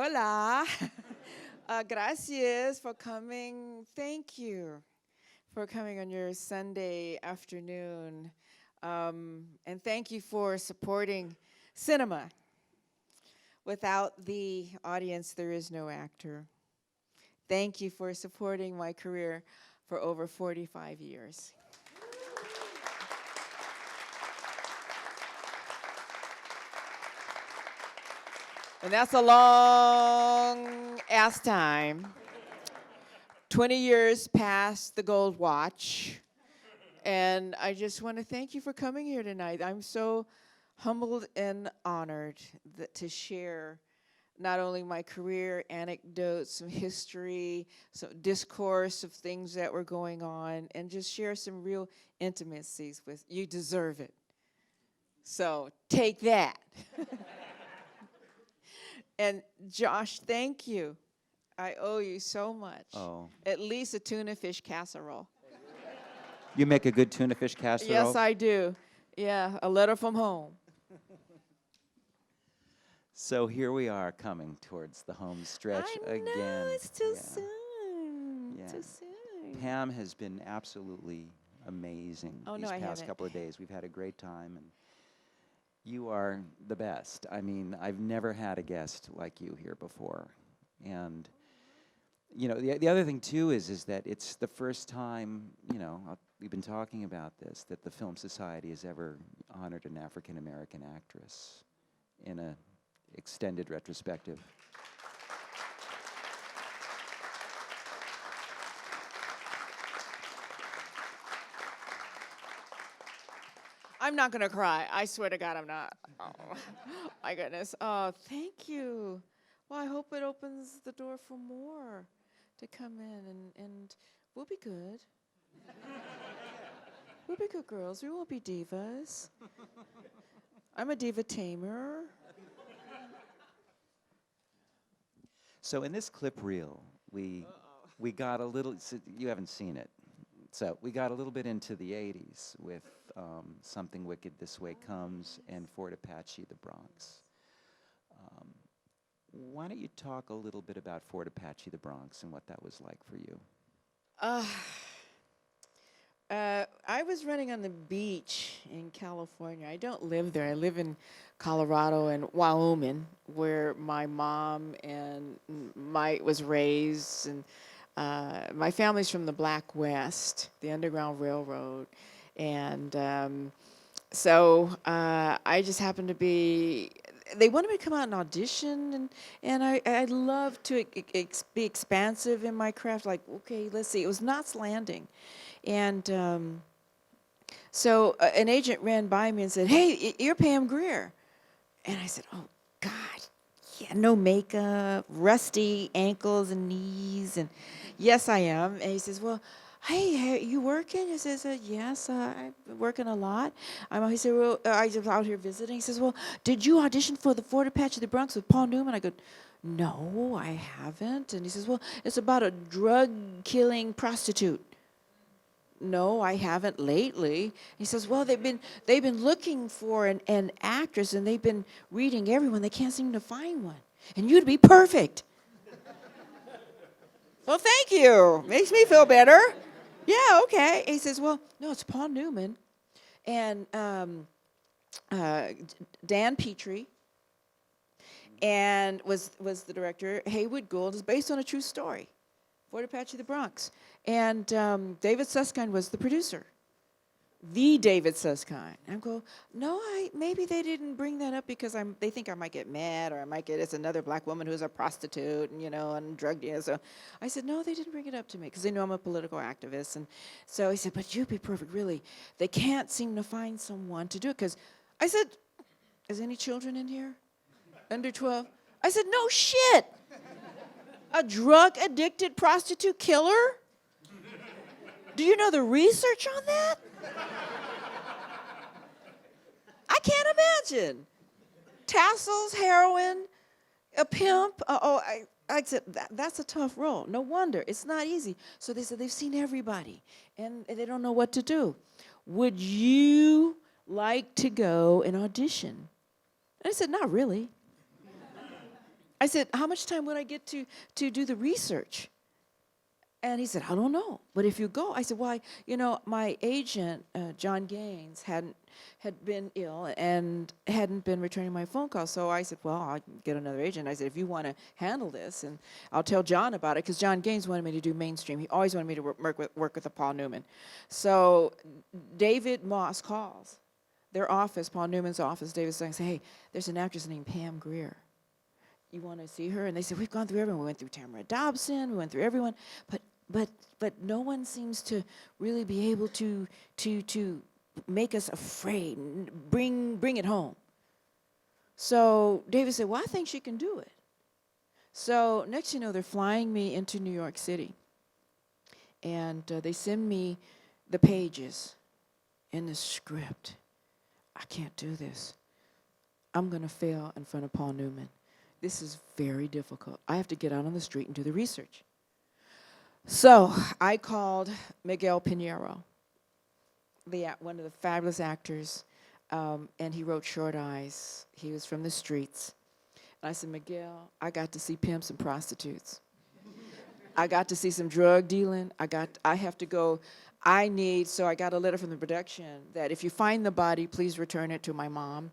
Hola. Gracias for coming. Thank you for coming on your Sunday afternoon. And thank you for supporting cinema. Without the audience, there is no actor. Thank you for supporting my career for over 45 years. And that's a long ass time. 20 years past the gold watch. And I just want to thank you for coming here tonight. I'm so humbled and honored to share not only my career, anecdotes, some history, some discourse of things that were going on, and just share some real intimacies with you. You deserve it. So take that. And Josh, thank you. I owe you so much. Oh. At least a tuna fish casserole. You make a good tuna fish casserole? Yes, I do. Yeah, a letter from home. So here we are coming towards the home stretch again. I know, it's too Yeah. soon. Yeah. Too soon. Pam has been absolutely amazing these past couple of days. We've had a great time, and you are the best. I mean, I've never had a guest like you here before. And, you know, the other thing, too, is that it's the first time, you know, we've been talking about this, that the Film Society has ever honored an African-American actress in a extended retrospective. I'm not going to cry. I swear to God, I'm not. Oh, my goodness. Oh, thank you. Well, I hope it opens the door for more to come in, and we'll be good. We'll be good girls. We won't be divas. I'm a diva tamer. So in this clip reel, we got a little, so you haven't seen it, so we got a little bit into the 80s with Something Wicked This Way Comes and Fort Apache, the Bronx. Why don't you talk a little bit about Fort Apache, the Bronx, and what that was like for you? I was running on the beach in California. I don't live there. I live in Colorado and Wyoming, where my mom and was raised, and my family's from the Black West, the Underground Railroad, and so I just happened to be. They wanted me to come out and audition, and I love to be expansive in my craft. Like, okay, let's see. It was Knots Landing. And so an agent ran by me and said, "Hey, you're Pam Grier." And I said, "Oh, God, yeah, no makeup, rusty ankles and knees." And yes, I am. And he says, "Well, hey, you working?" He says, "Yes, I'm working a lot." He said, "Well, I was out here visiting." He says, "Well, did you audition for the Fort Apache, the Bronx with Paul Newman?" I go, "No, I haven't." And he says, "Well, it's about a drug-killing prostitute." "No, I haven't lately." He says, "Well, they've been looking for an actress, and they've been reading everyone. They can't seem to find one. And you'd be perfect." "Well, thank you. Makes me feel better." "Yeah, okay." He says, "Well, no, it's Paul Newman and Dan Petrie, and was the director. Haywood Gould is based on a true story. Fort Apache, the Bronx. And David Susskind was the producer. The David Susskind. I go, "No, maybe they didn't bring that up because they think I might get mad, or I might get it's another black woman who's a prostitute, and and drug dealer." So I said, "No, they didn't bring it up to me because they know I'm a political activist." And so he said, "But you'd be perfect, really. They can't seem to find someone to do it." Because I said, "Is any children in here? Under 12? I said, "No shit. A drug-addicted prostitute killer? Do you know the research on that? I can't imagine. Tassels, heroin, a pimp." I said, that's a tough role. No wonder. It's not easy." So they said they've seen everybody, and they don't know what to do. "Would you like to go and audition?" And I said, "Not really." I said, how much time would I get to do the research? And he said, I don't know. But if you go, I said, well, my agent, John Gaines, had been ill and hadn't been returning my phone calls. So I said, well, I'll get another agent. I said, if you want to handle this, and I'll tell John about it, because John Gaines wanted me to do mainstream. He always wanted me to work with Paul Newman. So David Moss calls their office, Paul Newman's office. David's saying, hey, there's an actress named Pam Grier. You want to see her? And they said, we've gone through everyone. We went through Tamara Dobson. We went through everyone. But no one seems to really be able to make us afraid and bring it home. So David said, well, I think she can do it. So next you know, they're flying me into New York City. And they send me the pages in the script. I can't do this. I'm going to fail in front of Paul Newman. This is very difficult. I have to get out on the street and do the research. So I called Miguel Pinheiro, one of the fabulous actors, and he wrote Short Eyes. He was from the streets. And I said, Miguel, I got to see pimps and prostitutes. I got to see some drug dealing. I have to go. So I got a letter from the production that if you find the body, please return it to my mom.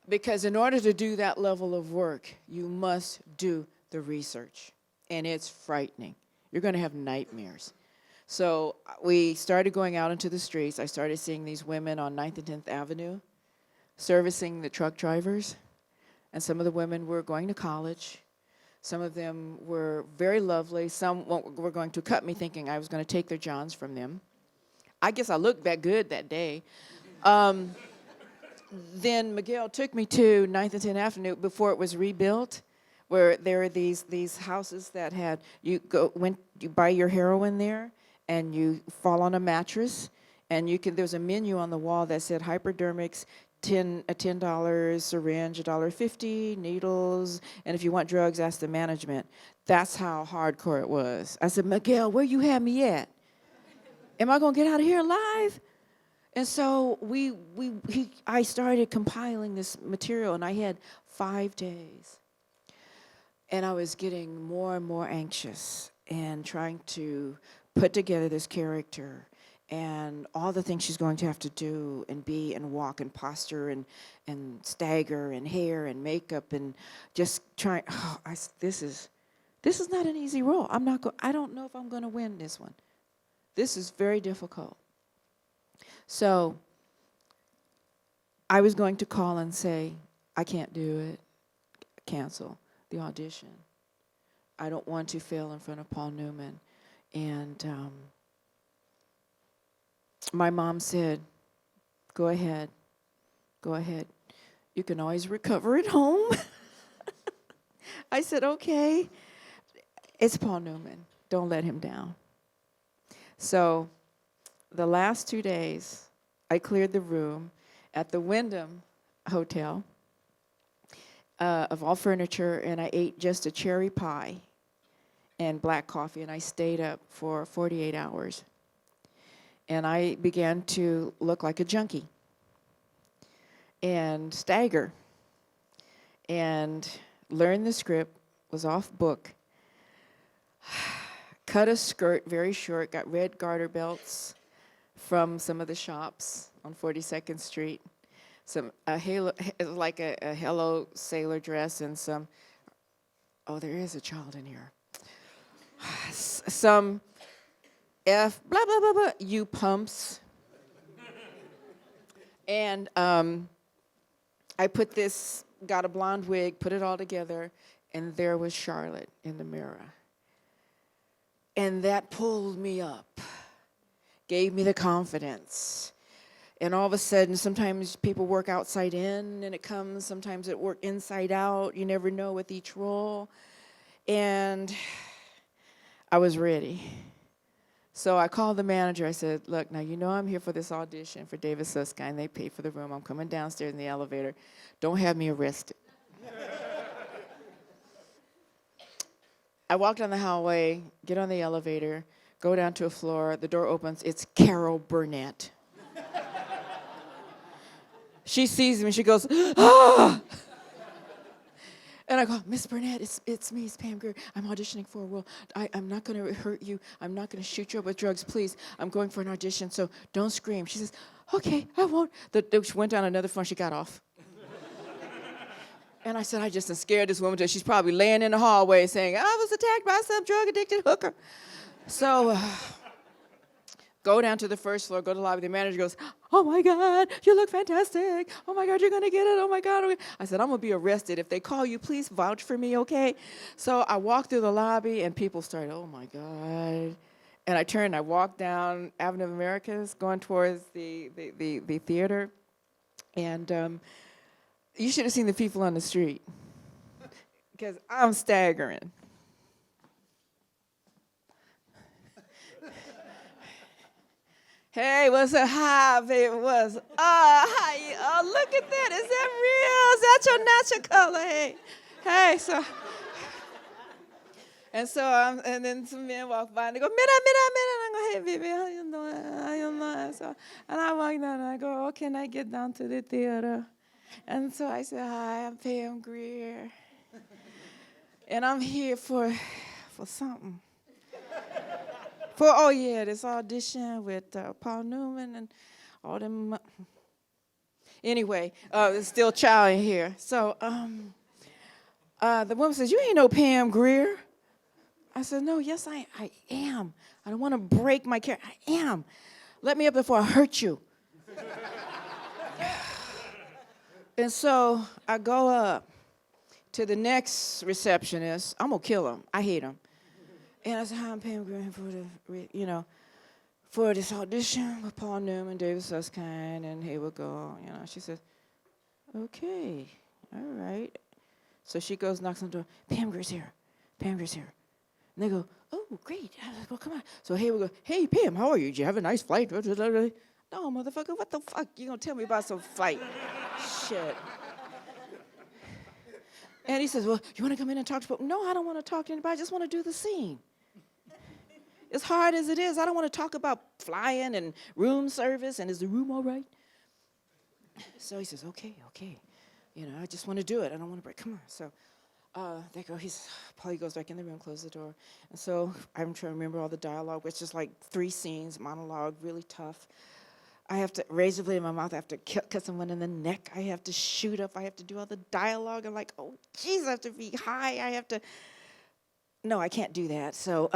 Because in order to do that level of work, you must do the research. And it's frightening. You're going to have nightmares. So we started going out into the streets. I started seeing these women on 9th and 10th Avenue servicing the truck drivers. And some of the women were going to college. Some of them were very lovely. Some were going to cut me thinking I was going to take their johns from them. I guess I looked that good that day. Then Miguel took me to 9th and 10th Avenue before it was rebuilt, where there are these houses that had, you buy your heroin there, and you fall on a mattress, and there's a menu on the wall that said hypodermics, $10, syringe, $1.50, needles, and if you want drugs, ask the management. That's how hardcore it was. I said, Miguel, where you have me at? Am I gonna get out of here alive? And so I started compiling this material, and I had 5 days. And I was getting more and more anxious and trying to put together this character and all the things she's going to have to do and be and walk and posture and stagger and hair and makeup and just trying. This is not an easy role. I don't know if I'm going to win this one. This is very difficult. So I was going to call and say, I can't do it. Cancel the audition. I don't want to fail in front of Paul Newman. And my mom said, go ahead. You can always recover at home. I said, okay. It's Paul Newman. Don't let him down. So the last 2 days, I cleared the room at the Wyndham Hotel of all furniture, and I ate just a cherry pie and black coffee, and I stayed up for 48 hours. And I began to look like a junkie and stagger and learn the script, was off book, cut a skirt very short, got red garter belts from some of the shops on 42nd Street, a Hello Sailor dress, and some, oh, there is a child in here, some F, blah, blah, blah, blah, U pumps. And I got a blonde wig, put it all together, and there was Charlotte in the mirror. And that pulled me up, gave me the confidence. And all of a sudden, sometimes people work outside in and it comes, sometimes it work inside out. You never know with each role. And I was ready. So I called the manager. I said, look, now you know I'm here for this audition for David Susskind, and they paid for the room. I'm coming downstairs in the elevator. Don't have me arrested. I walk down the hallway, get on the elevator, go down to a floor. The door opens. It's Carol Burnett. She sees me. She goes, ah! And I go, Miss Burnett, it's me, it's Pam Grier. I'm auditioning for a role. I'm not going to hurt you. I'm not going to shoot you up with drugs, please. I'm going for an audition, so don't scream. She says, okay, I won't. She went down another phone. She got off. And I said, I just am scared this woman till she's probably laying in the hallway saying, I was attacked by some drug-addicted hooker. So go down to the first floor, go to the lobby. The manager goes, oh, my God, you look fantastic. Oh, my God, you're going to get it. Oh, my God. I said, I'm going to be arrested. If they call you, please vouch for me, okay? So I walked through the lobby, and people started, oh, my God. And I turned, I walked down Avenue of Americas, going towards the theater. And you should have seen the people on the street, because I'm staggering. Hey, what's up? Hi, baby. What's up? Hi. Oh, look at that. Is that real? Is that your natural color? Hey, so. And so, and then some men walk by and they go, Mina. And I go, hey, baby, how you doing? How you doing? So, and I walk down and I go, oh, can I get down to the theater? And so I said, hi, I'm Pam Grier. And I'm here for something. This audition with Paul Newman and all them. Anyway, there's still a child in here. So the woman says, you ain't no Pam Grier. I said, no, yes, I am. I don't want to break my character. I am. Let me up before I hurt you. And so I go up to the next receptionist. I'm going to kill him. I hate him. And I said, hi, I'm Pam Grier for this audition with Paul Newman, David Susskind, and here we go. She says, okay, all right. So she goes, knocks on the door. Pam Grier's here. Pam Grier's here. And they go, oh, great. Well, come on. So here we go. Hey, Pam, how are you? Did you have a nice flight? No, motherfucker, what the fuck? You gonna tell me about some flight? Shit. And he says, well, you want to come in and talk to people? No, I don't want to talk to anybody. I just want to do the scene. As hard as it is, I don't want to talk about flying and room service and is the room all right? So he says, okay. I just want to do it. I don't want to break. Come on. So they go, Paulie goes back in the room, closes the door. And so I'm trying to remember all the dialogue, which is like 3 scenes, monologue, really tough. I have to raise a blade in my mouth. I have to cut someone in the neck. I have to shoot up. I have to do all the dialogue. I'm like, oh, geez, I have to be high. No, I can't do that. So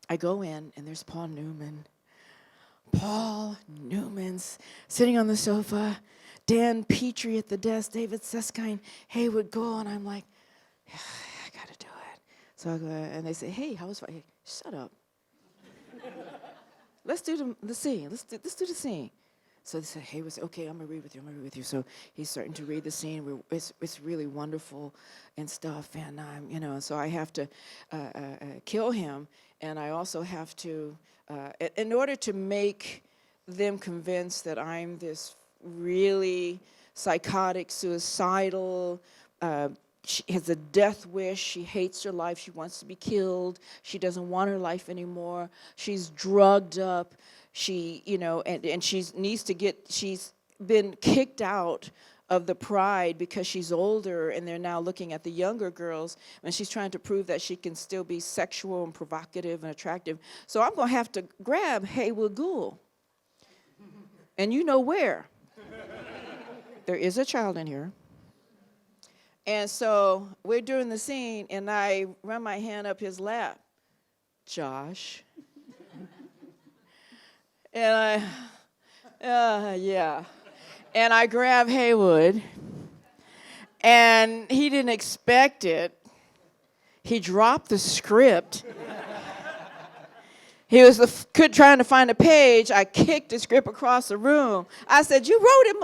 I go in, and there's Paul Newman. Paul Newman's sitting on the sofa. Dan Petrie at the desk. David Susskind. Haywood Gould. And I'm like, I got to do it. So I go, and they say, hey, how was it? Shut up. Let's do the scene. Let's do the scene. So they said, hey, okay, I'm going to read with you. So he's starting to read the scene. It's really wonderful and stuff. And, so I have to kill him. And I also have to, in order to make them convinced that I'm this really psychotic, suicidal, she has a death wish. She hates her life. She wants to be killed. She doesn't want her life anymore. She's drugged up. She, and she's been kicked out of the Pride because she's older, and they're now looking at the younger girls, and she's trying to prove that she can still be sexual and provocative and attractive. So I'm going to have to grab Haywood Gould. And you know where. There is a child in here. And so we're doing the scene, and I run my hand up his lap. Josh. And yeah. And I grab Haywood, and he didn't expect it. He dropped the script. He was trying to find a page. I kicked the script across the room. I said, you wrote it.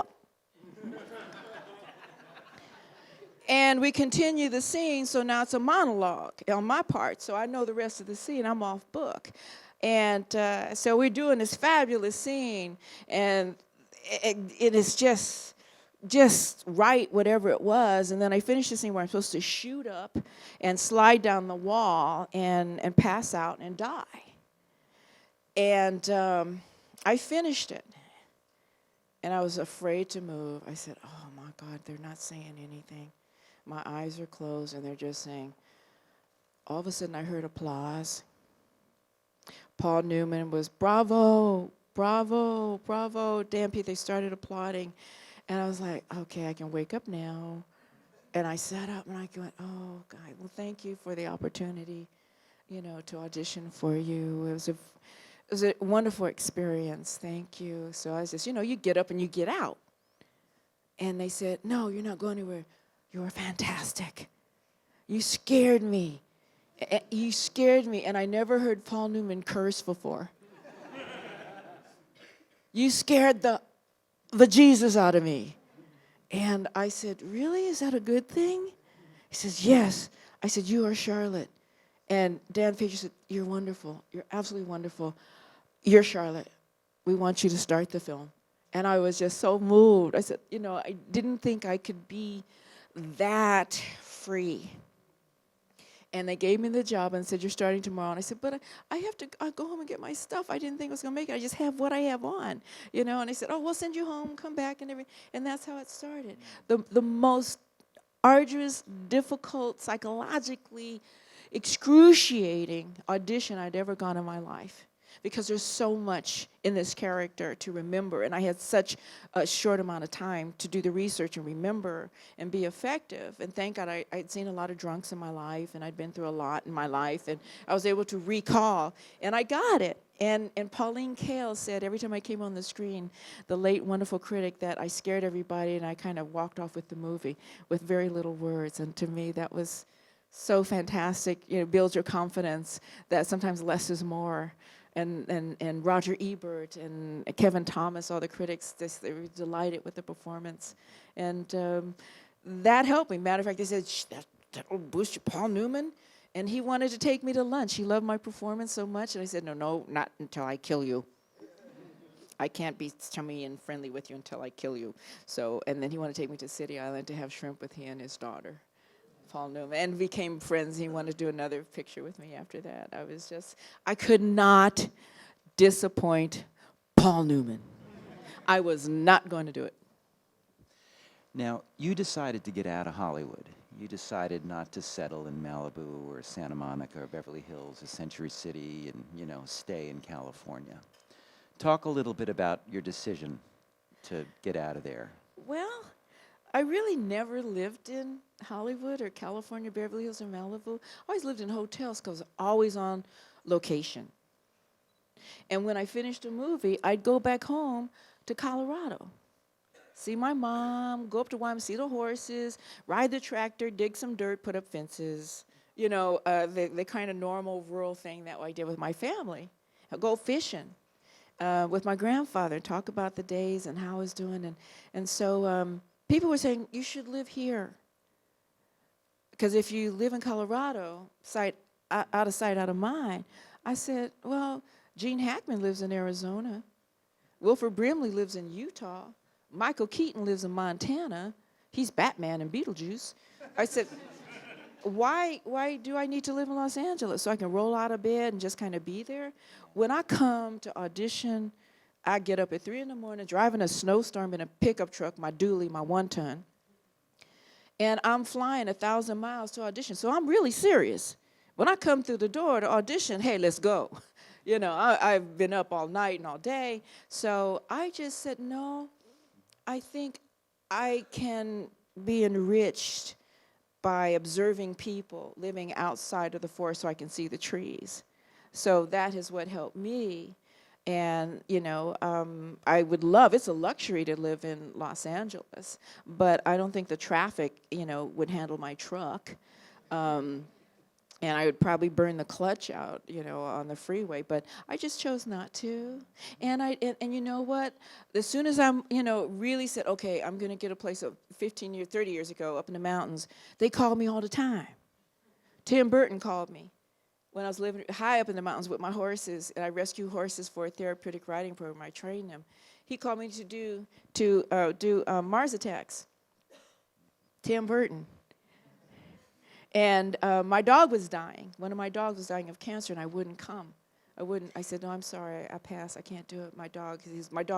And we continue the scene, so now it's a monologue on my part. So I know the rest of the scene. I'm off book. And so we're doing this fabulous scene, and it is just right, whatever it was. And then I finished the scene where I'm supposed to shoot up and slide down the wall and pass out and die. And I finished it. And I was afraid to move. I said, oh, my God, they're not saying anything. My eyes are closed, and they're just saying, all of a sudden I heard applause. Paul Newman was, bravo, bravo, bravo. Dan Pete, they started applauding. And I was like, okay, I can wake up now. And I sat up and I went, oh, God, well, thank you for the opportunity, to audition for you. It was a wonderful experience. Thank you. So I said, you get up and you get out. And they said, no, you're not going anywhere. You were fantastic. You scared me. You scared me. And I never heard Paul Newman curse before. You scared the Jesus out of me. And I said, really? Is that a good thing? He says, yes. I said, you are Charlotte. And Dan Fisher said, you're wonderful. You're absolutely wonderful. You're Charlotte. We want you to start the film. And I was just so moved. I said, I didn't think I could be that free. And they gave me the job and said, you're starting tomorrow. And I said, but I have to go home and get my stuff. I didn't think I was going to make it. I just have what I have on, And they said, oh, we'll send you home, come back, and everything. And that's how it started. The most arduous, difficult, psychologically excruciating audition I'd ever gone in my life. Because there's so much in this character to remember. And I had such a short amount of time to do the research and remember and be effective. And thank God I'd seen a lot of drunks in my life, and I'd been through a lot in my life. And I was able to recall, and I got it. And Pauline Kael said every time I came on the screen, the late wonderful critic, that I scared everybody and I kind of walked off with the movie with very little words. And to me, that was so fantastic. Builds your confidence that sometimes less is more. And Roger Ebert and Kevin Thomas, all the critics, they were delighted with the performance. And that helped me. Matter of fact, they said, that'll boost you, Paul Newman. And he wanted to take me to lunch. He loved my performance so much. And I said, no, not until I kill you. I can't be chummy and friendly with you until I kill you. So, and then he wanted to take me to City Island to have shrimp with he and his daughter, Paul Newman, and became friends. He wanted to do another picture with me after that. I could not disappoint Paul Newman. I was not going to do it. Now, you decided to get out of Hollywood. You decided not to settle in Malibu or Santa Monica or Beverly Hills or Century City and, stay in California. Talk a little bit about your decision to get out of there. Well, I really never lived in Hollywood or California, Beverly Hills, or Malibu. I always lived in hotels because I was always on location. And when I finished a movie, I'd go back home to Colorado, see my mom, go up to Wyoming, see the horses, ride the tractor, dig some dirt, put up fences. The kind of normal rural thing that I did with my family. I'd go fishing with my grandfather, talk about the days and how I was doing. And so people were saying, you should live here. Because if you live in Colorado, out of sight, out of mind. I said, well, Gene Hackman lives in Arizona. Wilford Brimley lives in Utah. Michael Keaton lives in Montana. He's Batman and Beetlejuice. I said, why do I need to live in Los Angeles so I can roll out of bed and just kind of be there? When I come to audition, I get up at 3 in the morning, driving a snowstorm in a pickup truck, my dually, my 1-ton. And I'm flying 1,000 miles to audition. So I'm really serious. When I come through the door to audition, hey, let's go. I've been up all night and all day. So I just said, no, I think I can be enriched by observing people living outside of the forest so I can see the trees. So that is what helped me. And, I would love, it's a luxury to live in Los Angeles, but I don't think the traffic, would handle my truck. And I would probably burn the clutch out, on the freeway, but I just chose not to. And you know what? As soon as I'm, really said, okay, I'm going to get a place 15 years, 30 years ago up in the mountains, they called me all the time. Tim Burton called me when I was living high up in the mountains with my horses, and I rescue horses for a therapeutic riding program. I train them. He called me to do Mars Attacks. Tim Burton. And my dog was dying. One of my dogs was dying of cancer, and I wouldn't come. I said, no, I'm sorry, I pass. I can't do it. My dog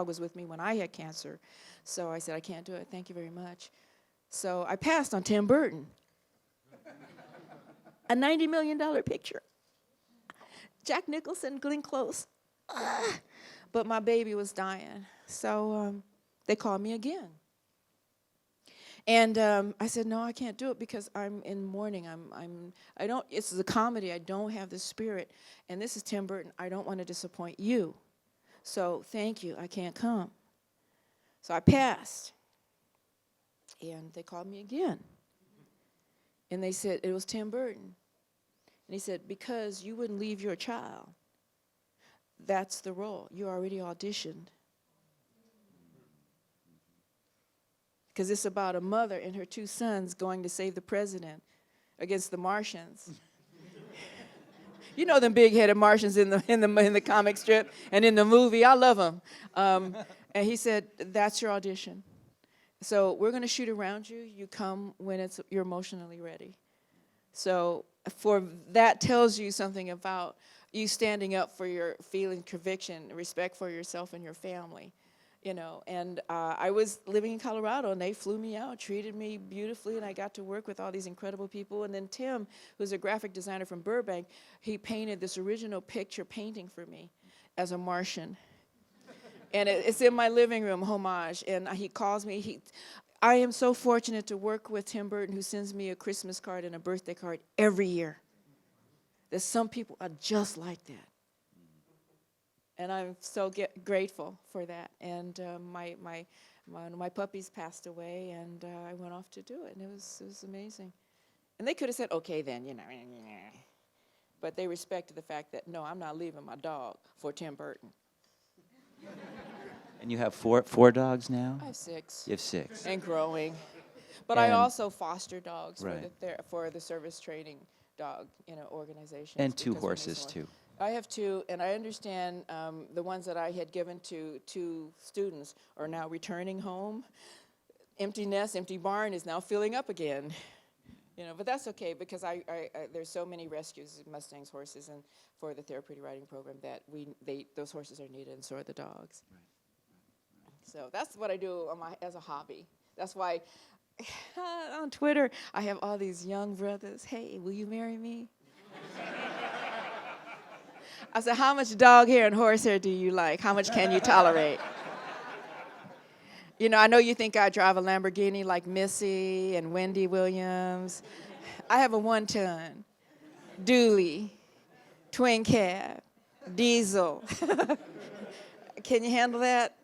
was with me when I had cancer. So I said, I can't do it. Thank you very much. So I passed on Tim Burton. A $90 million picture. Jack Nicholson, Glenn Close. But my baby was dying. So they called me again. And I said, no, I can't do it because I'm in mourning. I don't, it's a comedy. I don't have the spirit. And this is Tim Burton. I don't want to disappoint you. So thank you. I can't come. So I passed. And they called me again. And they said, it was Tim Burton. And he said, because you wouldn't leave your child. That's the role. You already auditioned. Because it's about a mother and her 2 sons going to save the president against the Martians. You know them big-headed Martians in the comic strip and in the movie. I love them. And he said, that's your audition. So we're going to shoot around you. You come when you're emotionally ready. So that tells you something about you standing up for your feeling, conviction, respect for yourself and your family. You know, and I was living in Colorado, and they flew me out, treated me beautifully, and I got to work with all these incredible people. And then Tim, who's a graphic designer from Burbank, he painted this original picture painting for me as a Martian. And it's in my living room, homage. And he calls me. I am so fortunate to work with Tim Burton, who sends me a Christmas card and a birthday card every year. There's some people are just like that. And I'm so grateful for that. And my puppies passed away, and I went off to do it, and it was amazing. And they could have said, okay, then, you know. But they respected the fact that, no, I'm not leaving my dog for Tim Burton. And you have four dogs now? I have 6. You have 6. And growing. But I also foster dogs for the service training dog, organizations. And 2 horses, too. I have 2, and I understand the ones that I had given to 2 students are now returning home. Empty nest, empty barn is now filling up again. But that's okay because there's so many rescues, Mustangs, horses, and for the therapeutic riding program that those horses are needed, and so are the dogs. Right. So that's what I do as a hobby. That's why on Twitter I have all these young brothers. Hey, will you marry me? I said, how much dog hair and horse hair do you like? How much can you tolerate? I know you think I drive a Lamborghini like Missy and Wendy Williams. I have a 1-ton, dually, twin cab, diesel. Can you handle that?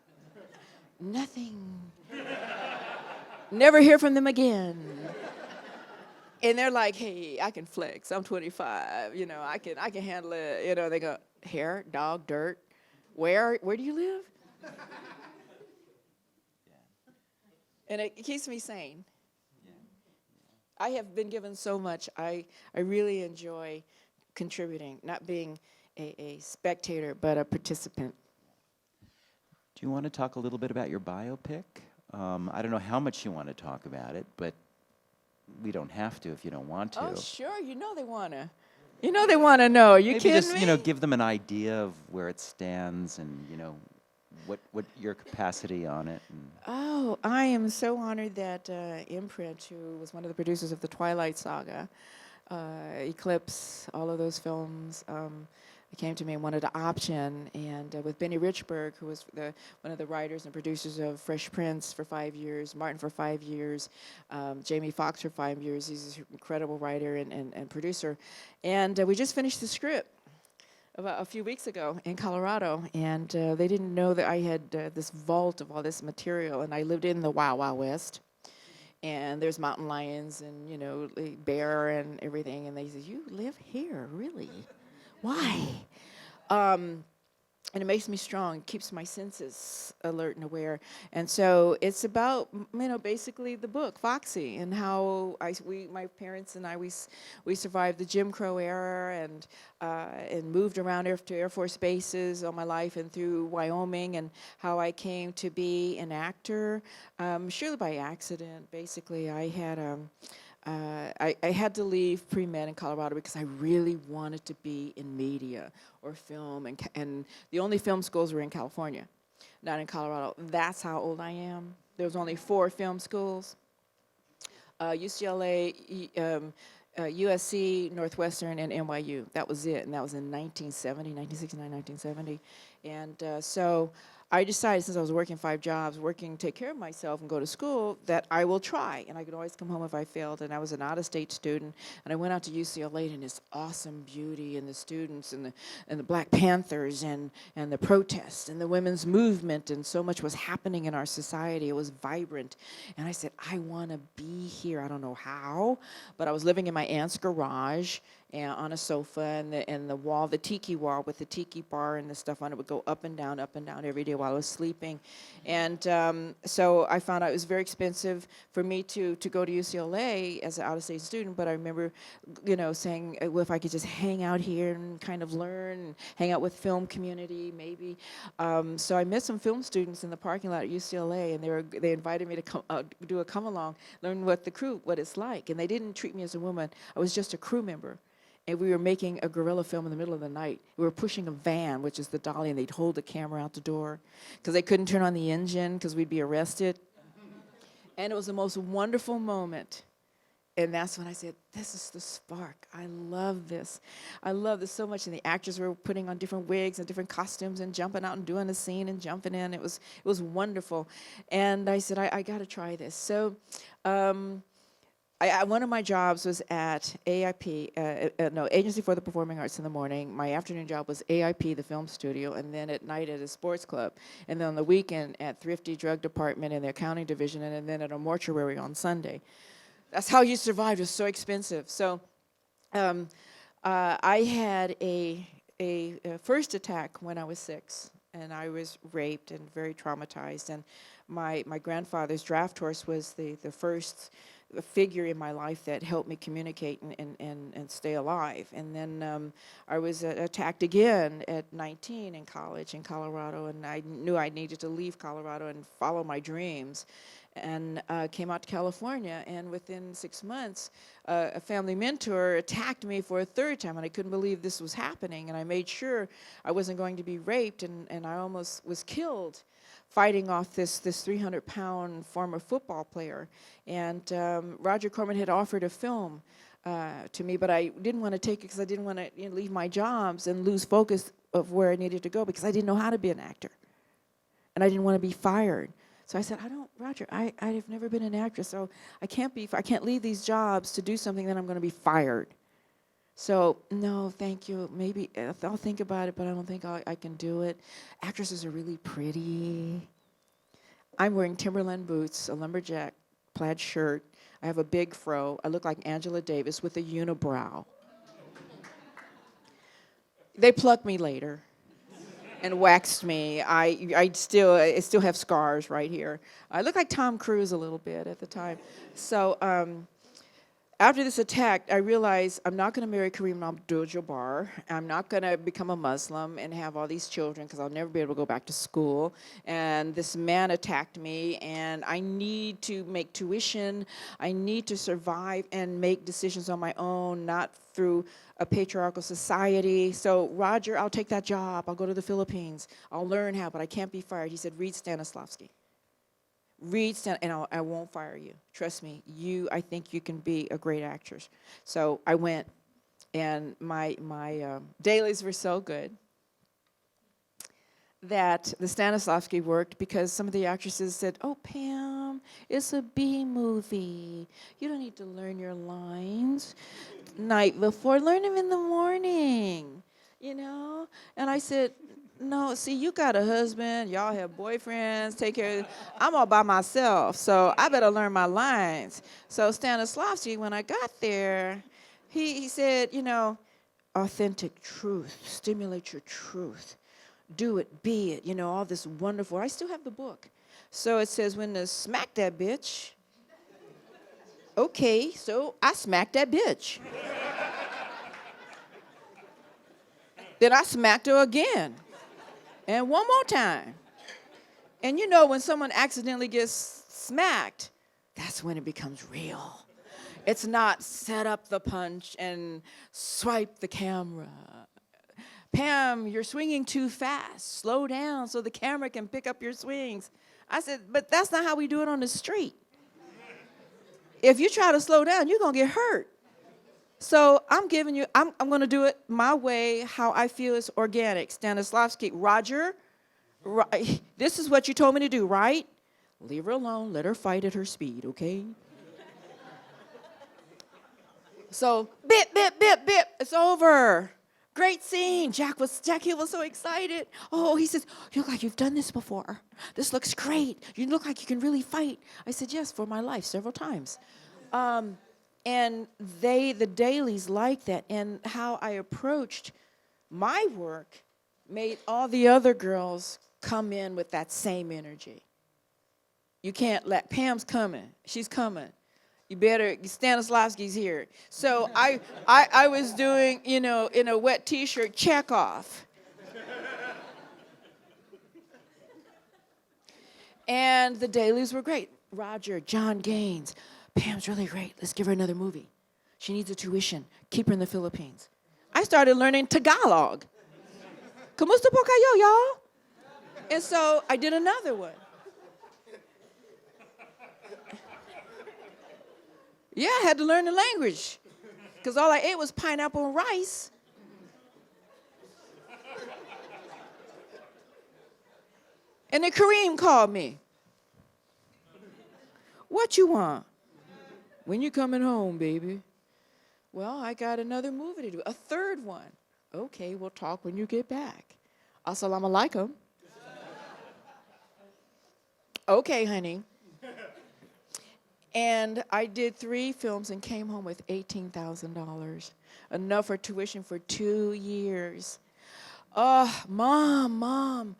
Nothing. Never hear from them again. And they're like, hey, I can flex. I'm 25. I can handle it. They go, hair, dog, dirt. Where do you live? Yeah. And it keeps me sane. Yeah. I have been given so much. I really enjoy contributing, not being a spectator, but a participant. Do you want to talk a little bit about your biopic? I don't know how much you want to talk about it, but we don't have to if you don't want to. Oh, sure. They want to. They want to know. You Maybe kidding just, me? Give them an idea of where it stands and, what your capacity on it. Oh, I am so honored that Imprint, who was one of the producers of the Twilight Saga, Eclipse, all of those films, came to me and wanted an option. And with Benny Richburg, who was one of the writers and producers of Fresh Prince for 5 years, Martin for 5 years, Jamie Foxx for 5 years. He's an incredible writer and producer. And we just finished the script about a few weeks ago in Colorado, and they didn't know that I had this vault of all this material, and I lived in the Wild Wild West. And there's mountain lions and, bear and everything. And they said, you live here, really? Why? And it makes me strong, keeps my senses alert and aware. And so it's about, basically the book, Foxy, and how my parents and I, we survived the Jim Crow era and moved around to Air Force bases all my life and through Wyoming, and how I came to be an actor, surely by accident. Basically, I had to leave pre-med in Colorado because I really wanted to be in media or film, and the only film schools were in California, not in Colorado. That's how old I am. There was only 4 film schools. UCLA, USC, Northwestern, and NYU. That was it, and that was in 1969, 1970. And so I decided, since I was working 5 jobs, take care of myself and go to school, that I will try. And I could always come home if I failed. And I was an out-of-state student. And I went out to UCLA, and this awesome beauty, and the students, and the Black Panthers, and the protests, and the women's movement, and so much was happening in our society. It was vibrant. And I said, I want to be here. I don't know how, but I was living in my aunt's garage, and on a sofa, and the wall, the tiki wall with the tiki bar and the stuff on it would go up and down every day while I was sleeping. And so I found out it was very expensive for me to go to UCLA as an out-of-state student, but I remember, saying, well, if I could just hang out here and kind of learn, and hang out with film community, maybe. So I met some film students in the parking lot at UCLA, and they invited me to do a come-along, learn what it's like. And they didn't treat me as a woman. I was just a crew member. And we were making a guerrilla film in the middle of the night. We were pushing a van, which is the dolly, and they'd hold the camera out the door because they couldn't turn on the engine because we'd be arrested. And it was the most wonderful moment. And that's when I said, this is the spark. I love this. I love this so much. And the actors were putting on different wigs and different costumes and jumping out and doing the scene and jumping in. It was wonderful. And I said, I got to try this. So one of my jobs was at AIP, Agency for the Performing Arts in the morning. My afternoon job was AIP, the film studio, and then at night at a sports club. And then on the weekend at Thrifty Drug Department in the accounting division, and then at a mortuary on Sunday. That's how you survived. It was so expensive. So I had a first attack when I was 6, and I was raped and very traumatized. And my grandfather's draft horse was the first figure in my life that helped me communicate and stay alive. And then I was attacked again at 19 in college in Colorado, and I knew I needed to leave Colorado and follow my dreams. And came out to California, and within 6 months, a family mentor attacked me for a 3rd time, and I couldn't believe this was happening. And I made sure I wasn't going to be raped, and I almost was killed fighting off this 300-pound former football player. And Roger Corman had offered a film to me, but I didn't want to take it because I didn't want to leave my jobs and lose focus of where I needed to go, because I didn't know how to be an actor. And I didn't want to be fired. So I said, Roger, I've never been an actress, so I can't leave these jobs to do something that I'm going to be fired. So, no, thank you. Maybe I'll think about it, but I don't think I can do it. Actresses are really pretty. I'm wearing Timberland boots, a lumberjack plaid shirt. I have a big fro. I look like Angela Davis with a unibrow. They plucked me later and waxed me. I still have scars right here. I look like Tom Cruise a little bit at the time. So after this attack, I realized I'm not going to marry Kareem Abdul-Jabbar. I'm not going to become a Muslim and have all these children, because I'll never be able to go back to school. And this man attacked me, and I need to make tuition. I need to survive and make decisions on my own, not through a patriarchal society. So, Roger, I'll take that job. I'll go to the Philippines. I'll learn how, but I can't be fired. He said, read Stanislavski. And I won't fire you. Trust me, I think you can be a great actress. So I went, and my dailies were so good that the Stanislavski worked, because some of the actresses said, oh, Pam, it's a B movie. You don't need to learn your lines night before. Learn them in the morning, And I said, no, see, you got a husband, y'all have boyfriends, take care of it. I'm all by myself, so I better learn my lines. So Stanislavski, when I got there, he said, authentic truth, stimulate your truth. Do it, be it, all this wonderful. I still have the book. So it says, when to smack that bitch. Okay, so I smacked that bitch. Then I smacked her again. And one more time. And when someone accidentally gets smacked, that's when it becomes real. It's not set up the punch and swipe the camera. Pam, you're swinging too fast. Slow down so the camera can pick up your swings. I said, but that's not how we do it on the street. If you try to slow down, you're going to get hurt. So I'm giving you, I'm going to do it my way, how I feel is organic. Stanislavski, Roger, this is what you told me to do, right? Leave her alone. Let her fight at her speed, okay? So, bip, bip, bip, bip. It's over. Great scene. Jack Hill was so excited. Oh, he says, you look like you've done this before. This looks great. You look like you can really fight. I said, yes, for my life, several times. And the dailies like that. And how I approached my work made all the other girls come in with that same energy. You can't let, Pam's coming. She's coming. You better, Stanislavski's here. So I was doing, in a wet T-shirt, check off. And the dailies were great. Roger, John Gaines, Pam's really great. Let's give her another movie. She needs a tuition. Keep her in the Philippines. I started learning Tagalog. Kamusta po kayo, y'all? And so I did another one. Yeah, I had to learn the language because all I ate was pineapple and rice. And then Kareem called me. What you want? When you coming home, baby? Well, I got another movie to do, a third one. Okay, we'll talk when you get back. Assalamu alaikum. Okay, honey. And I did 3 films and came home with $18,000, enough for tuition for 2 years. Mom,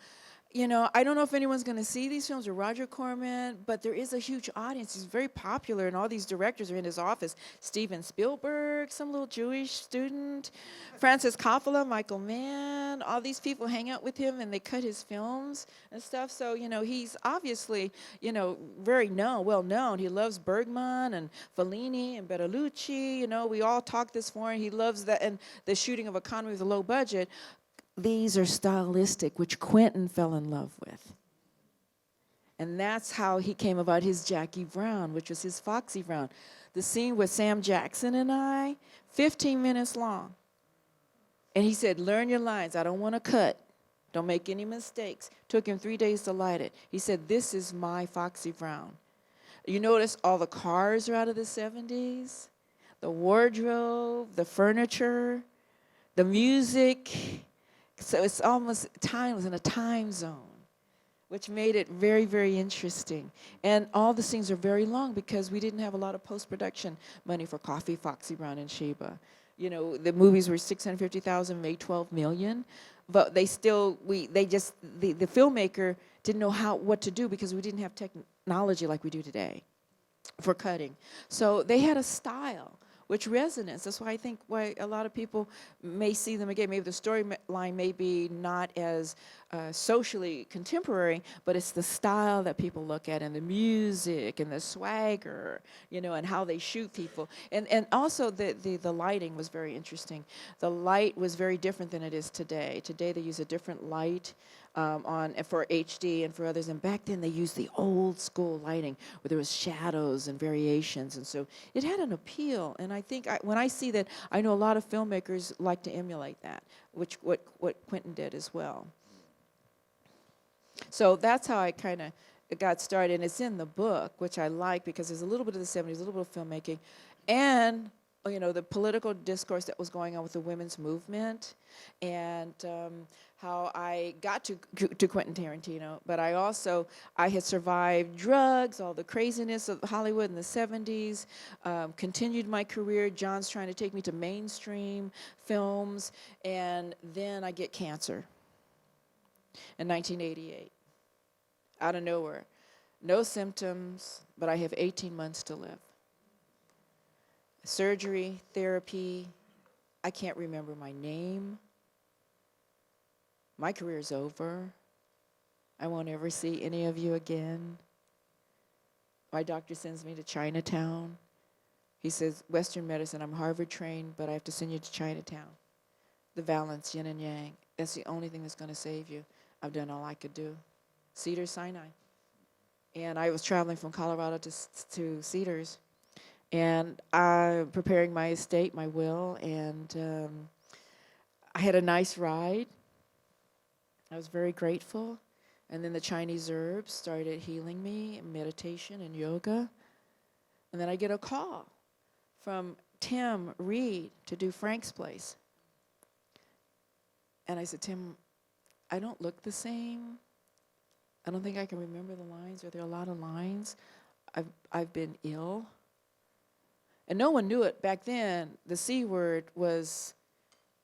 I don't know if anyone's going to see these films or Roger Corman, but there is a huge audience. He's very popular, and all these directors are in his office. Steven Spielberg, some little Jewish student, Francis Coppola, Michael Mann, all these people hang out with him, and they cut his films and stuff. So, he's obviously, very well known. He loves Bergman and Fellini and Bertolucci. We all talk this for him. He loves that, and the shooting of Economy with a Low Budget. These are stylistic, which Quentin fell in love with. And that's how he came about his Jackie Brown, which was his Foxy Brown. The scene with Sam Jackson and I, 15 minutes long. And he said, learn your lines. I don't want to cut. Don't make any mistakes. Took him 3 days to light it. He said, this is my Foxy Brown. You notice all the cars are out of the 70s, the wardrobe, the furniture, the music. So it's almost time was in a time zone, which made it very, very interesting. And all the scenes are very long because we didn't have a lot of post-production money for Coffee, Foxy Brown, and Sheba. The movies were $650,000, made $12 million, but the filmmaker didn't know what to do because we didn't have technology like we do today for cutting. So they had a style which resonates. That's why I think why a lot of people may see them again. Maybe the storyline may be not as socially contemporary, but it's the style that people look at and the music and the swagger, and how they shoot people. And also the lighting was very interesting. The light was very different than it is today. Today they use a different light for HD and for others. And back then they used the old school lighting where there was shadows and variations. And so it had an appeal. And I think when I see that, I know a lot of filmmakers like to emulate that, which what Quentin did as well. So that's how I kind of got started. And it's in the book, which I like because there's a little bit of the 70s, a little bit of filmmaking, and the political discourse that was going on with the women's movement, and how I got to Quentin Tarantino. But I had survived drugs, all the craziness of Hollywood in the 70s, continued my career. John's trying to take me to mainstream films, and then I get cancer in 1988, out of nowhere. No symptoms, but I have 18 months to live. Surgery, therapy, I can't remember my name. My career's over. I won't ever see any of you again. My doctor sends me to Chinatown. He says, Western medicine, I'm Harvard trained, but I have to send you to Chinatown. The balance, yin and yang. That's the only thing that's going to save you. I've done all I could do. Cedars Sinai. And I was traveling from Colorado to Cedars. And I'm preparing my estate, my will, and I had a nice ride. I was very grateful. And then the Chinese herbs started healing me, meditation and yoga. And then I get a call from Tim Reed to do Frank's Place. And I said, Tim, I don't look the same. I don't think I can remember the lines. Are there a lot of lines? I've been ill. And no one knew it. Back then, the C word was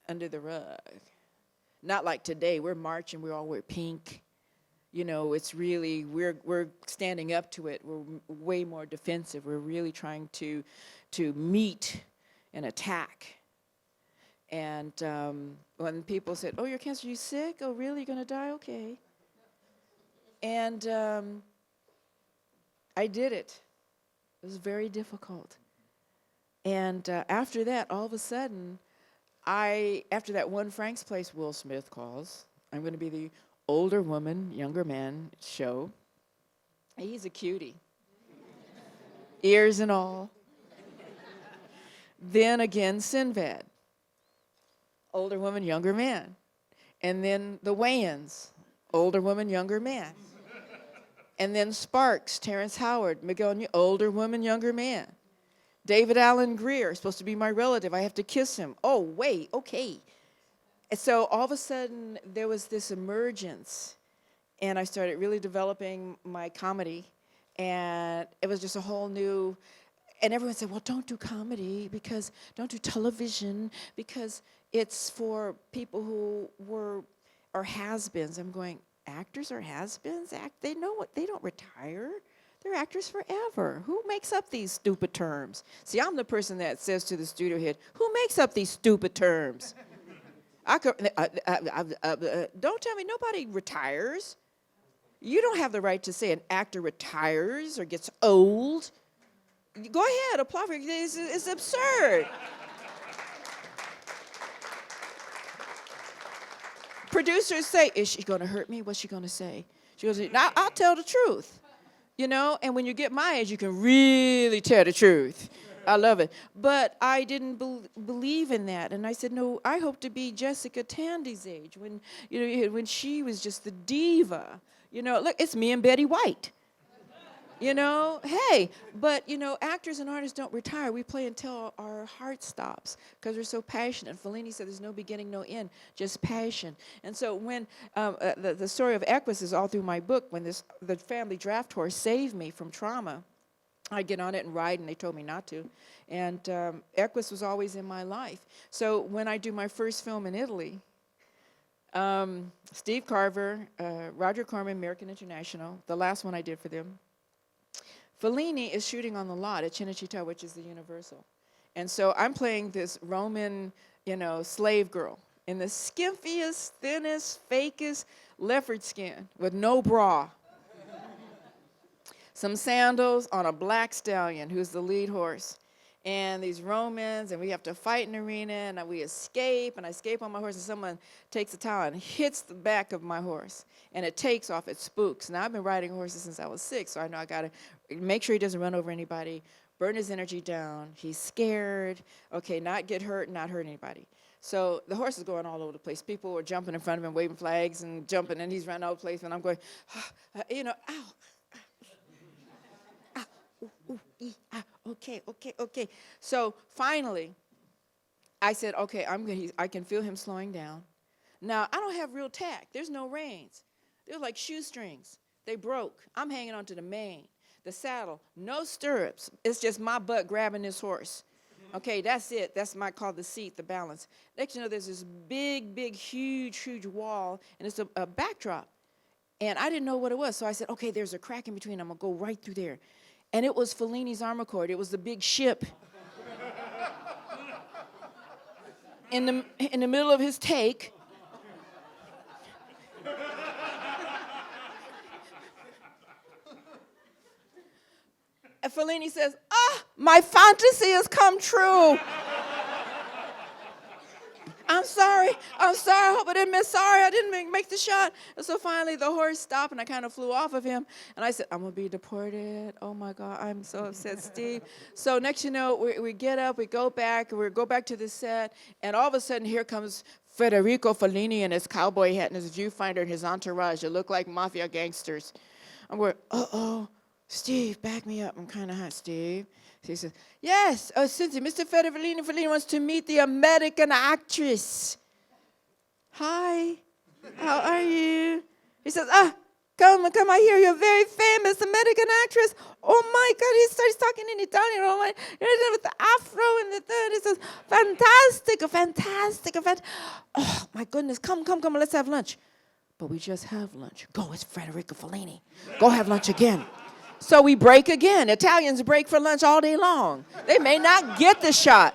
under the rug. Not like today. We're marching, we all wear pink. You know, it's really, we're standing up to it. We're way more defensive. We're really trying to meet and attack. And when people said, oh, you're cancer, you sick? Oh, really? You're going to die? Okay. And I did it. It was very difficult. And after that, all of a sudden, after that one Frank's Place, Will Smith calls. I'm going to be the older woman, younger man show. He's a cutie. Ears and all. Then again, Sinbad. Older woman, younger man. And then the Wayans. Older woman, younger man. And then Sparks, Terrence Howard, Miguel, older woman, younger man. David Allen Grier, supposed to be my relative. I have to kiss him. Oh, wait, okay. And so all of a sudden, there was this emergence, and I started really developing my comedy, and it was just a whole new, and everyone said, well, don't do comedy, because don't do television, because it's for people who are has-beens. I'm going, actors are has-beens? They know what, they don't retire. They're actors forever. Who makes up these stupid terms? See, I'm the person that says to the studio head, who makes up these stupid terms? Don't tell me nobody retires. You don't have the right to say an actor retires or gets old. Go ahead, apply for it. It's absurd. Producers say, is she going to hurt me? What's she going to say? She goes, I'll tell the truth. You know, and when you get my age, you can really tell the truth. I love it. But I didn't believe in that. And I said, no, I hope to be Jessica Tandy's age, when, you know, when she was just the diva. You know, look, it's me and Betty White. You know, hey, but, you know, actors and artists don't retire. We play until our heart stops because we're so passionate. Fellini said there's no beginning, no end, just passion. And so when the story of Equus is all through my book, when the family draft horse saved me from trauma, I get on it and ride, and they told me not to. And Equus was always in my life. So when I do my first film in Italy, Steve Carver, Roger Corman, American International, the last one I did for them, Fellini is shooting on the lot at Cinecittà, which is the Universal. And so I'm playing this Roman, you know, slave girl in the skimpiest, thinnest, fakest leopard skin with no bra. Some sandals on a black stallion who's the lead horse. And these Romans, and we have to fight in the arena, and we escape, and I escape on my horse, and someone takes a towel and hits the back of my horse, and it takes off, it spooks. Now, I've been riding horses since I was 6, so I know I got to make sure he doesn't run over anybody, burn his energy down, he's scared, okay, not get hurt, not hurt anybody. So the horse is going all over the place. People were jumping in front of him, waving flags and jumping, and he's running all over the place, and I'm going, you know, ow. Okay. So finally, I said, okay, I can feel him slowing down. Now, I don't have real tack. There's no reins. They're like shoestrings. They broke. I'm hanging onto the mane, the saddle, no stirrups. It's just my butt grabbing this horse. Okay, that's it. That's called the seat, the balance. Next you know, there's this big, huge wall, and it's a backdrop. And I didn't know what it was, so I said, okay, there's a crack in between. I'm going to go right through there. And it was Fellini's armor cord. It was the big ship. In the middle of his take. And Fellini says, my fantasy has come true. I'm sorry, I hope I didn't miss, sorry, I didn't make the shot. And so finally the horse stopped and I kind of flew off of him. And I said, I'm going to be deported. Oh my God, I'm so upset, Steve. So next you know, we get up, we go back to the set. And all of a sudden here comes Federico Fellini in his cowboy hat and his viewfinder and his entourage. It looked like mafia gangsters. I'm going, uh-oh, Steve, back me up. I'm kind of hot, Steve. He says, yes, Cynthia, Mr. Fellini wants to meet the American actress. Hi, how are you? He says, come, I hear you're a very famous American actress. Oh my God, he starts talking in Italian. Oh my, with the afro and the third. He says, fantastic. Oh my goodness, come, let's have lunch. But we just have lunch. Go, it's Federico Fellini. Go have lunch again. So we break again. Italians break for lunch all day long. They may not get the shot.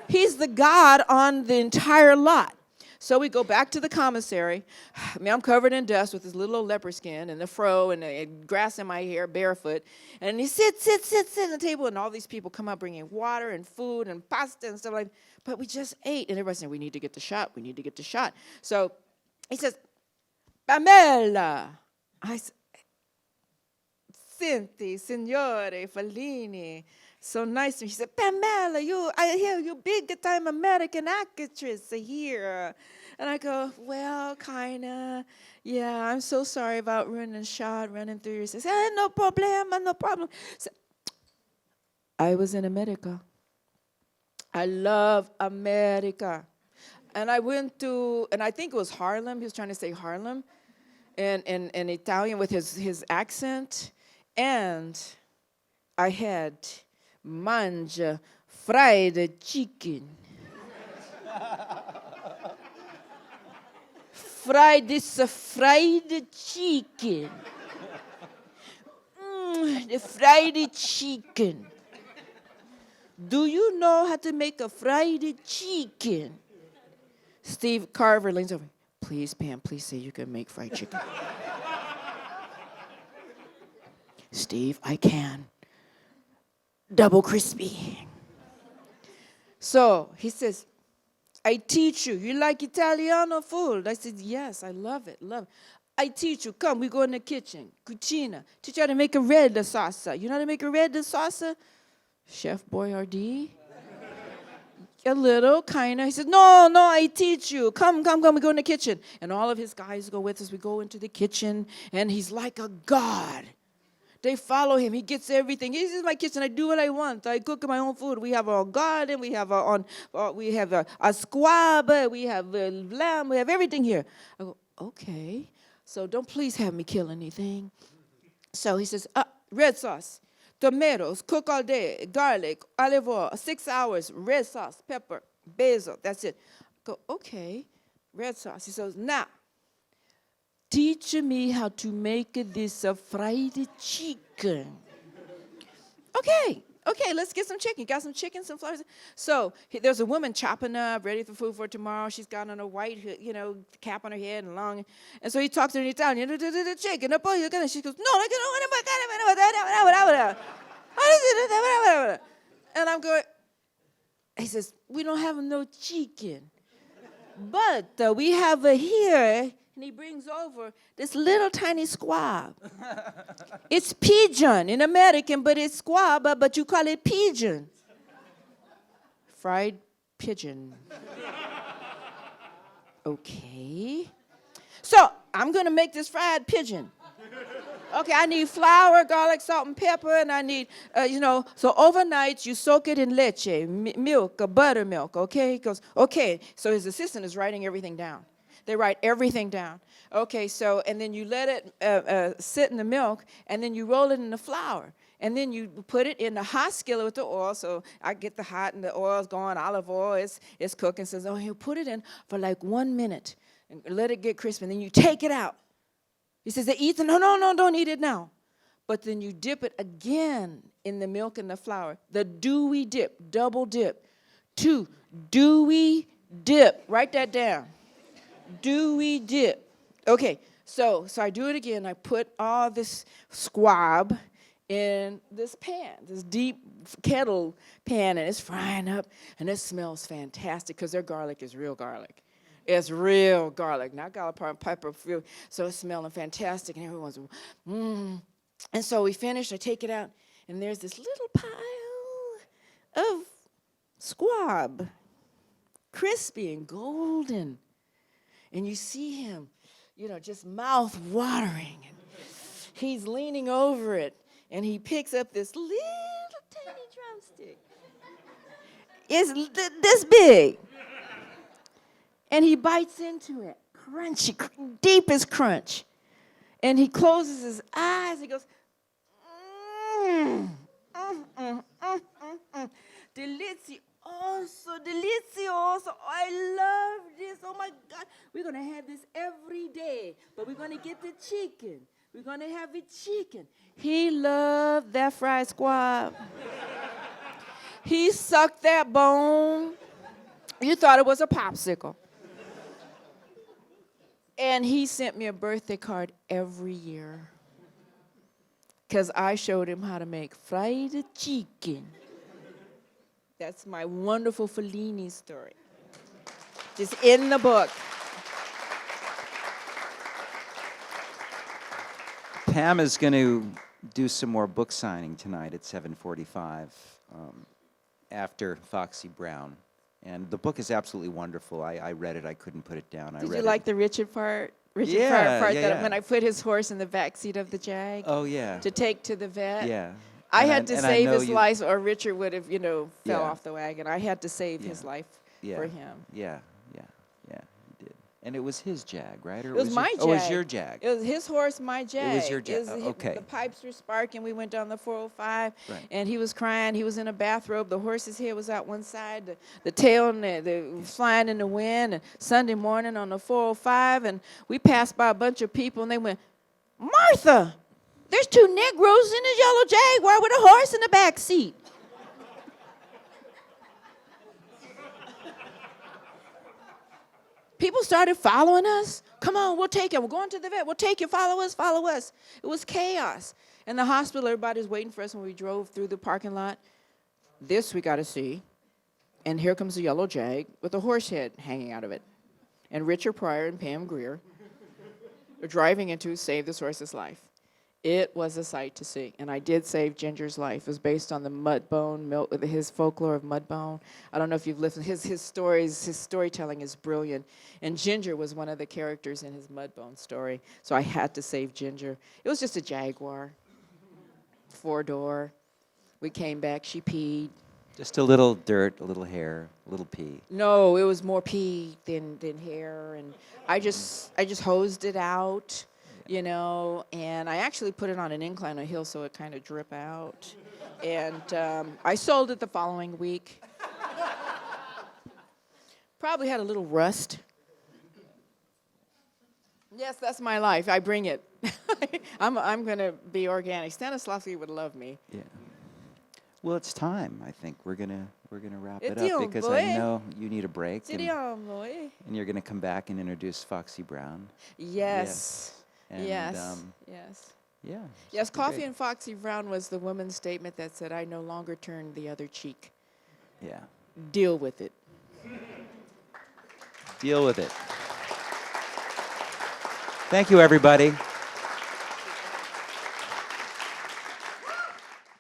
He's the god on the entire lot. So we go back to the commissary. I mean, I'm covered in dust with this little old leopard skin and the fro and the grass in my hair, barefoot. And he sits at the table, and all these people come up bringing water and food and pasta and stuff like that. But we just ate. And everybody's saying, we need to get the shot. So he says, Pamela. I said, Cinti, Signore, Fellini, so nice. She said, Pamela, I hear you big-time American actress here. And I go, well, kind of. Yeah, I'm so sorry about running through your. She says, no problem. So, I was in America. I love America. And I went to, and I think it was Harlem. He was trying to say Harlem in Italian with his accent. And I had mangia fried chicken. fried chicken. The fried chicken. Do you know how to make a fried chicken? Steve Carver leans over. Please, Pam, please say you can make fried chicken. Steve, I can. Double crispy. So he says, I teach you. You like Italiano food? I said, yes, I love it. I teach you. Come, we go in the kitchen. Cucina. Teach you how to make a red salsa. You know how to make a red salsa? Chef Boyardee? A little, kind of. He says, no, I teach you. Come, we go in the kitchen. And all of his guys go with us. We go into the kitchen, and he's like a god. They follow him. He gets everything. This is my kitchen. I do what I want. I cook my own food. We have our garden. We have a squab. We have lamb. We have everything here. I go, okay. So don't please have me kill anything. So he says, red sauce, tomatoes, cook all day, garlic, olive oil, 6 hours, red sauce, pepper, basil. That's it. I go, okay, red sauce. He says, now, teach me how to make this fried chicken. Okay, let's get some chicken. Got some chicken, some flowers. So there's a woman chopping up, ready for food for tomorrow. She's got on a white, cap on her head and long. And so he talks to her in Italian. The chicken. She goes, no, and I'm going, he says, we don't have no chicken. But we have here. And he brings over this little tiny squab. It's pigeon in American, but it's squab, but you call it pigeon. Fried pigeon. Okay. So I'm going to make this fried pigeon. Okay, I need flour, garlic, salt, and pepper, and I need, so overnight you soak it in leche, milk, buttermilk, okay? He goes, okay. So his assistant is writing everything down. They write everything down. Okay, so, and then you let it sit in the milk, and then you roll it in the flour. And then you put it in the hot skillet with the oil. So I get the hot, and the oil's going, olive oil, it's cooking. Says, oh, you put it in for like 1 minute, and let it get crispy, and then you take it out. He says, they eat it. No, don't eat it now. But then you dip it again in the milk and the flour. The dewy dip, double dip. 2, dewy dip. Write that down. Dewy dip. Okay, so I do it again. I put all this squab in this pan, this deep kettle pan, and it's frying up, and it smells fantastic because their garlic is real garlic. It's real garlic, not garlic pepper, so it's smelling fantastic, and everyone's, And so we finish, I take it out, and there's this little pile of squab, crispy and golden. And you see him, just mouth watering. And he's leaning over it, and he picks up this little tiny drumstick. It's this big. And he bites into it, crunchy, deepest crunch. And he closes his eyes. He goes, delicioso, delicioso. I love this. Oh my God. We're going to have this every day. But we're going to get the chicken. We're going to have the chicken. He loved that fried squab. He sucked that bone. You thought it was a popsicle. And he sent me a birthday card every year because I showed him how to make fried chicken. That's my wonderful Fellini story. Just in the book. Pam is going to do some more book signing tonight at 7:45 after Foxy Brown. And the book is absolutely wonderful. I read it. I couldn't put it down. Did you like the Richard part? Part that when I put his horse in the back seat of the Jag. Oh, yeah. To take to the vet. Yeah. I had to save his life, or Richard would have, fell off the wagon. I had to save his life for him. Yeah, you did. And it was his Jag, right? Or it was my Jag. Oh, it was your Jag. It was his horse, my Jag. It was your Jag. Okay. The pipes were sparking. We went down the 405, right. And he was crying. He was in a bathrobe. The horse's head was out one side, the tail and the flying in the wind. And Sunday morning on the 405, and we passed by a bunch of people, and they went, Martha, there's 2 Negroes in a yellow Jaguar with a horse in the back seat. People started following us. Come on, we'll take it. We're going to the vet. We'll take you. Follow us, follow us. It was chaos. In the hospital, everybody's waiting for us when we drove through the parking lot. This we got to see. And here comes the yellow Jag with a horse head hanging out of it. And Richard Pryor and Pam Grier are driving in to save this horse's life. It was a sight to see, and I did save Ginger's life. It was based on the Mudbone, his folklore of Mudbone. I don't know if you've listened. His stories, his storytelling is brilliant, and Ginger was one of the characters in his Mudbone story, so I had to save Ginger. It was just a Jaguar, 4-door. We came back, she peed. Just a little dirt, a little hair, a little pee. No, it was more pee than hair, and I just hosed it out. And I actually put it on an incline, a hill, so it kind of drip out. And I sold it the following week. Probably had a little rust. Yes, that's my life. I bring it. I'm going to be organic. Stanislavski would love me. Yeah. Well, it's time. I think we're gonna wrap it up because I know you need a break. And you're gonna come back and introduce Foxy Brown. Yes. And, yes. Yeah. Yes, Coffee and Foxy Brown was the woman's statement that said, I no longer turn the other cheek. Yeah. Deal with it. Deal with it. Thank you, everybody.